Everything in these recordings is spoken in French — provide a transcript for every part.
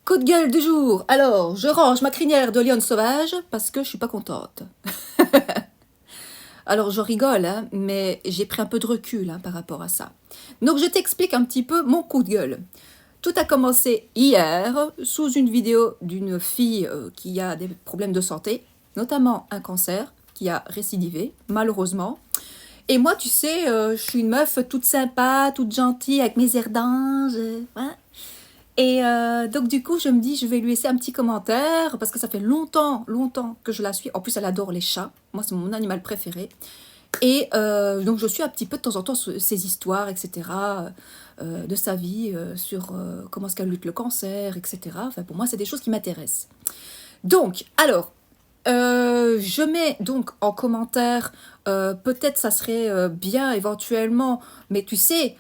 Coup de gueule du jour. Alors, je range ma crinière de lionne sauvage parce que je suis pas contente. Alors, je rigole, hein, mais j'ai pris un peu de recul par rapport à ça. Donc, je t'explique un petit peu mon coup de gueule. Tout a commencé hier sous une vidéo d'une fille qui a des problèmes de santé, notamment un cancer qui a récidivé, malheureusement. Et moi, tu sais, je suis une meuf toute sympa, toute gentille, avec mes airs d'ange. Hein. Et donc du coup, je me dis, je vais lui laisser un petit commentaire, parce que ça fait longtemps que je la suis. En plus, elle adore les chats. Moi, c'est mon animal préféré. Et donc, je suis un petit peu de temps en temps ses histoires, etc., de sa vie, sur comment est-ce qu'elle lutte le cancer, etc. Enfin, pour moi, c'est des choses qui m'intéressent. Donc, alors, je mets donc en commentaire, peut-être ça serait bien éventuellement, mais tu sais,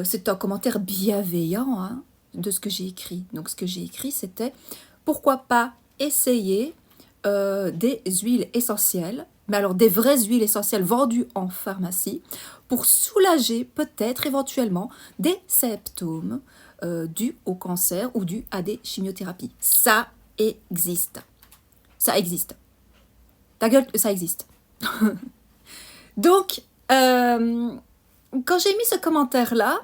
c'est un commentaire bienveillant, hein, de ce que j'ai écrit. Donc ce que j'ai écrit, c'était pourquoi pas essayer des huiles essentielles, mais alors des vraies huiles essentielles vendues en pharmacie, pour soulager peut-être éventuellement des symptômes dus au cancer ou dus à des chimiothérapies. Ça existe. Ça existe. Ta gueule, ça existe. Donc, quand j'ai mis ce commentaire-là,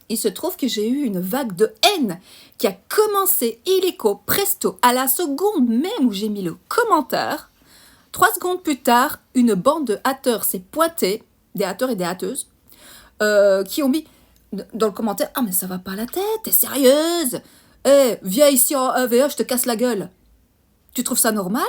il se trouve que j'ai eu une vague de haine qui a commencé illico presto à la seconde même où j'ai mis le commentaire. 3 secondes plus tard, une bande de hateurs s'est pointée, des hateurs et des hateuses, qui ont mis dans le commentaire « Ah mais ça va pas à la tête, t'es sérieuse? Eh, viens ici en EVA, je te casse la gueule. » Tu trouves ça normal?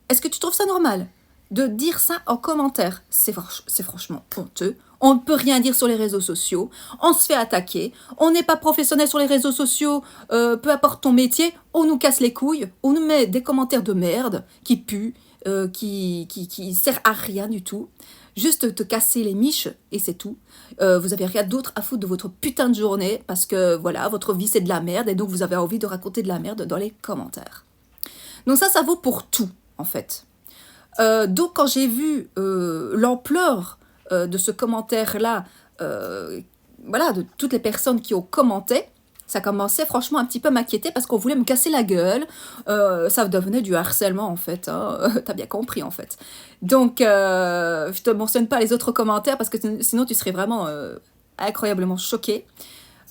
Est-ce que tu trouves ça normal de dire ça en commentaire? C'est franchement honteux. On ne peut rien dire sur les réseaux sociaux. On se fait attaquer. On n'est pas professionnel sur les réseaux sociaux. Peu importe ton métier, on nous casse les couilles. On nous met des commentaires de merde qui puent, qui sert à rien du tout. Juste te casser les miches et c'est tout. Vous avez rien d'autre à foutre de votre putain de journée parce que voilà, votre vie c'est de la merde et donc vous avez envie de raconter de la merde dans les commentaires. Donc ça vaut pour tout en fait. Donc quand j'ai vu l'ampleur de ce commentaire-là, voilà, de toutes les personnes qui ont commenté, ça commençait franchement un petit peu à m'inquiéter parce qu'on voulait me casser la gueule. Ça devenait du harcèlement en fait, hein. T'as bien compris en fait. Donc je te mentionne pas les autres commentaires parce que sinon tu serais vraiment incroyablement choquée.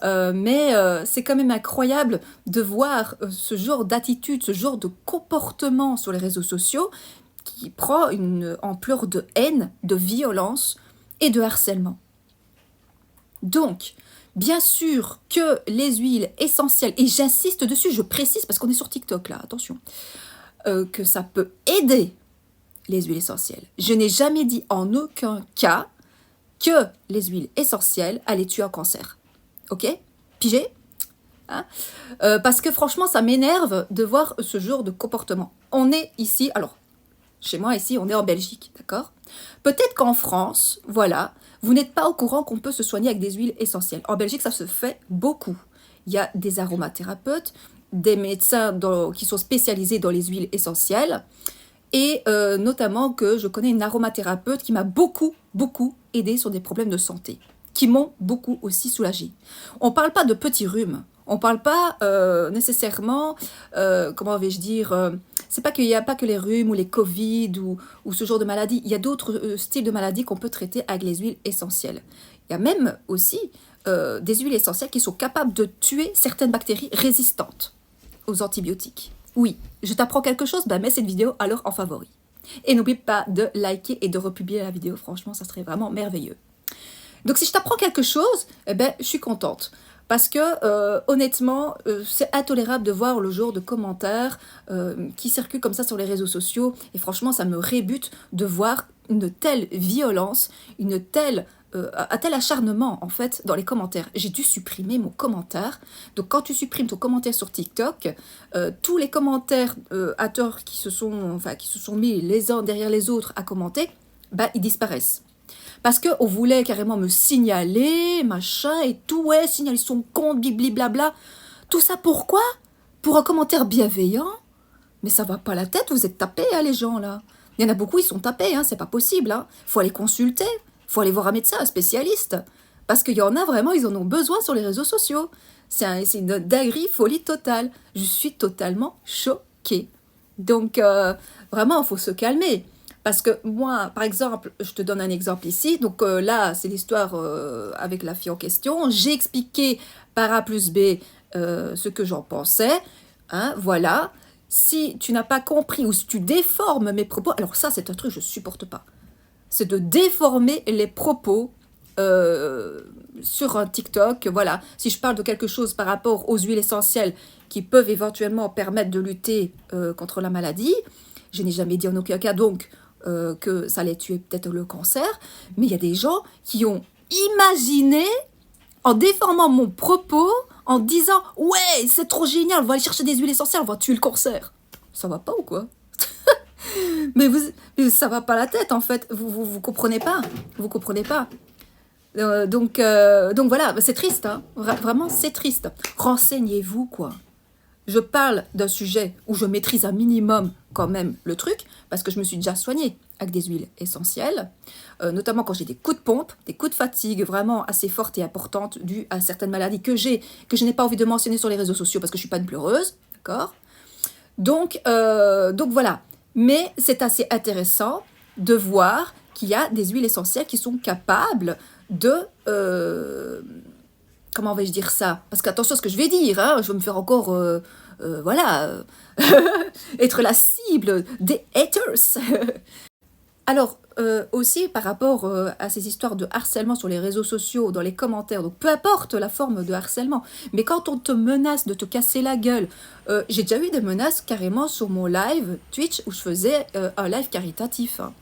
Mais c'est quand même incroyable de voir ce genre d'attitude, ce genre de comportement sur les réseaux sociaux qui prend une ampleur de haine, de violence et de harcèlement. Donc, bien sûr que les huiles essentielles, et j'insiste dessus, je précise parce qu'on est sur TikTok là, attention, que ça peut aider les huiles essentielles. Je n'ai jamais dit en aucun cas que les huiles essentielles allaient tuer un cancer. Ok? Pigé? Hein? Parce que franchement, ça m'énerve de voir ce genre de comportement. On est ici, alors, chez moi ici, on est en Belgique, d'accord? Peut-être qu'en France, voilà, vous n'êtes pas au courant qu'on peut se soigner avec des huiles essentielles. En Belgique, ça se fait beaucoup. Il y a des aromathérapeutes, des médecins qui sont spécialisés dans les huiles essentielles, et notamment que je connais une aromathérapeute qui m'a beaucoup aidé sur des problèmes de santé, qui m'ont beaucoup aussi soulagée. On ne parle pas de petits rhumes, on ne parle pas nécessairement, comment vais-je dire, c'est pas qu'il n'y a pas que les rhumes ou les Covid ou ce genre de maladies, il y a d'autres styles de maladies qu'on peut traiter avec les huiles essentielles. Il y a même aussi des huiles essentielles qui sont capables de tuer certaines bactéries résistantes aux antibiotiques. Oui, je t'apprends quelque chose, mets cette vidéo alors en favori. Et n'oublie pas de liker et de republier la vidéo, franchement, ça serait vraiment merveilleux. Donc si je t'apprends quelque chose, je suis contente. Parce que honnêtement, c'est intolérable de voir le genre de commentaires qui circulent comme ça sur les réseaux sociaux. Et franchement, ça me rébute de voir une telle violence, un tel acharnement en fait dans les commentaires. J'ai dû supprimer mon commentaire. Donc quand tu supprimes ton commentaire sur TikTok, tous les commentaires haters qui se sont mis les uns derrière les autres à commenter, ils disparaissent. Parce qu'on voulait carrément me signaler, machin et tout, ouais, signaler son compte, blabla. Tout ça pourquoi? Pour un commentaire bienveillant? Mais ça va pas la tête, vous êtes tapés, hein, les gens, là. Il y en a beaucoup, ils sont tapés, hein, c'est pas possible, hein. Faut aller consulter, faut aller voir un médecin, un spécialiste. Parce qu'il y en a vraiment, ils en ont besoin sur les réseaux sociaux. C'est une dinguerie, folie totale. Je suis totalement choquée. Donc, vraiment, il faut se calmer. Parce que moi, par exemple, je te donne un exemple ici. Donc là, c'est l'histoire avec la fille en question. J'ai expliqué par A plus B ce que j'en pensais. Hein, voilà. Si tu n'as pas compris ou si tu déformes mes propos, alors ça, c'est un truc que je ne supporte pas. C'est de déformer les propos sur un TikTok. Voilà. Si je parle de quelque chose par rapport aux huiles essentielles qui peuvent éventuellement permettre de lutter contre la maladie, je n'ai jamais dit en aucun cas donc que ça allait tuer peut-être le cancer, mais il y a des gens qui ont imaginé, en déformant mon propos, en disant « Ouais, c'est trop génial, on va aller chercher des huiles essentielles, on va tuer le cancer ». Ça va pas ou quoi? Mais ça va pas la tête en fait, vous comprenez pas, vous comprenez pas. Donc voilà, c'est triste, hein. Vraiment c'est triste. Renseignez-vous quoi. Je parle d'un sujet où je maîtrise un minimum quand même le truc, parce que je me suis déjà soignée avec des huiles essentielles, notamment quand j'ai des coups de pompe, des coups de fatigue vraiment assez fortes et importantes dues à certaines maladies que je n'ai pas envie de mentionner sur les réseaux sociaux parce que je ne suis pas une pleureuse, d'accord? Donc voilà. Mais c'est assez intéressant de voir qu'il y a des huiles essentielles qui sont capables de... comment vais-je dire ça? Parce qu'attention à ce que je vais dire, hein, je vais me faire encore... voilà, être la cible des haters. Alors, aussi par rapport à ces histoires de harcèlement sur les réseaux sociaux, dans les commentaires, donc peu importe la forme de harcèlement, mais quand on te menace de te casser la gueule, j'ai déjà eu des menaces carrément sur mon live Twitch où je faisais un live caritatif. Hein.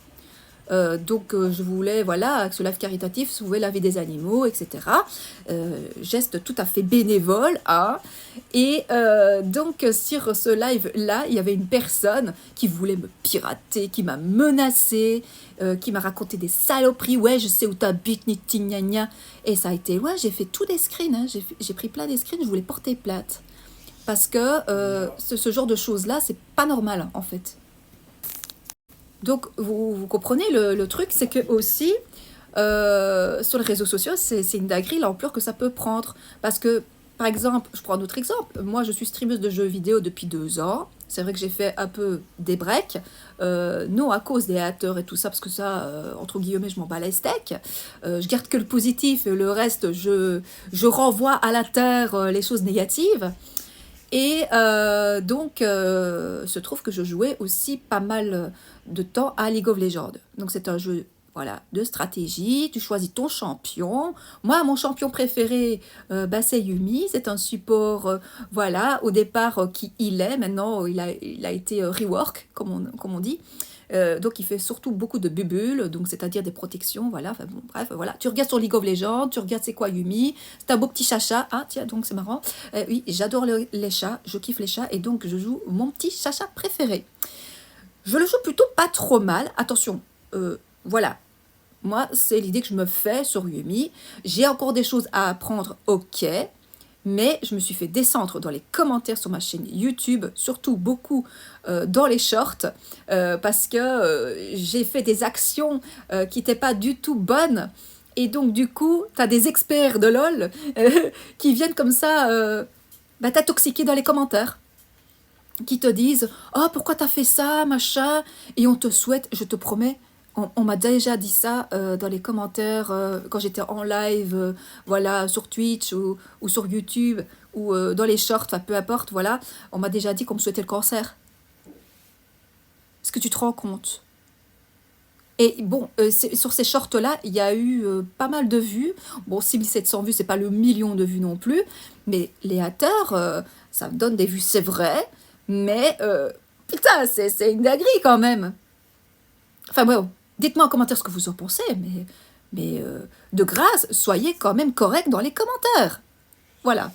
Donc je voulais, voilà, avec ce live caritatif, sauver la vie des animaux, etc. Geste tout à fait bénévole. Hein. Et donc sur ce live-là, il y avait une personne qui voulait me pirater, qui m'a menacé, qui m'a raconté des saloperies. Ouais, je sais où t'habites, ni ti gna gna. Et ça a été, ouais, j'ai fait tous des screens, hein. J'ai pris plein des screens, je voulais porter plainte. Parce que ce genre de choses-là, c'est pas normal, en fait. Donc, vous comprenez, le truc, c'est que aussi, sur les réseaux sociaux, c'est une dinguerie l'ampleur que ça peut prendre. Parce que, par exemple, je prends un autre exemple. Moi, je suis streameuse de jeux vidéo depuis 2 ans. C'est vrai que j'ai fait un peu des breaks. Non à cause des haters et tout ça, parce que ça, entre guillemets, je m'en bats les steaks. Je garde que le positif et le reste, je renvoie à la terre les choses négatives. Et donc, se trouve que je jouais aussi pas mal de temps à League of Legends. Donc, c'est un jeu voilà, de stratégie, tu choisis ton champion. Moi, mon champion préféré, c'est Yumi. C'est un support, voilà, au départ, qui il est. Maintenant, il a été rework, comme on dit. Donc il fait surtout beaucoup de bubules, donc c'est-à-dire des protections, voilà, enfin bon, bref, voilà. Tu regardes sur League of Legends, tu regardes c'est quoi Yumi, c'est un beau petit chacha, ah tiens, donc c'est marrant. Oui, j'adore les chats, je kiffe les chats, et donc je joue mon petit chacha préféré. Je le joue plutôt pas trop mal, attention, voilà. Moi, c'est l'idée que je me fais sur Yumi. J'ai encore des choses à apprendre, ok. Mais je me suis fait descendre dans les commentaires sur ma chaîne YouTube, surtout beaucoup dans les shorts, parce que j'ai fait des actions qui n'étaient pas du tout bonnes. Et donc, du coup, tu as des experts de LoL qui viennent comme ça t'intoxiquer dans les commentaires, qui te disent « Oh, pourquoi t'as fait ça, machin ?» Et on te souhaite, je te promets, on m'a déjà dit ça dans les commentaires quand j'étais en live, voilà, sur Twitch ou sur YouTube ou dans les shorts, enfin peu importe, voilà. On m'a déjà dit qu'on me souhaitait le cancer. Est-ce que tu te rends compte? Et bon, sur ces shorts-là, il y a eu pas mal de vues. Bon, 6700 vues, c'est pas le million de vues non plus. Mais les haters, ça me donne des vues, c'est vrai. Mais putain, c'est une dinguerie quand même. Enfin bon. Dites-moi en commentaire ce que vous en pensez, mais de grâce, soyez quand même correct dans les commentaires. Voilà.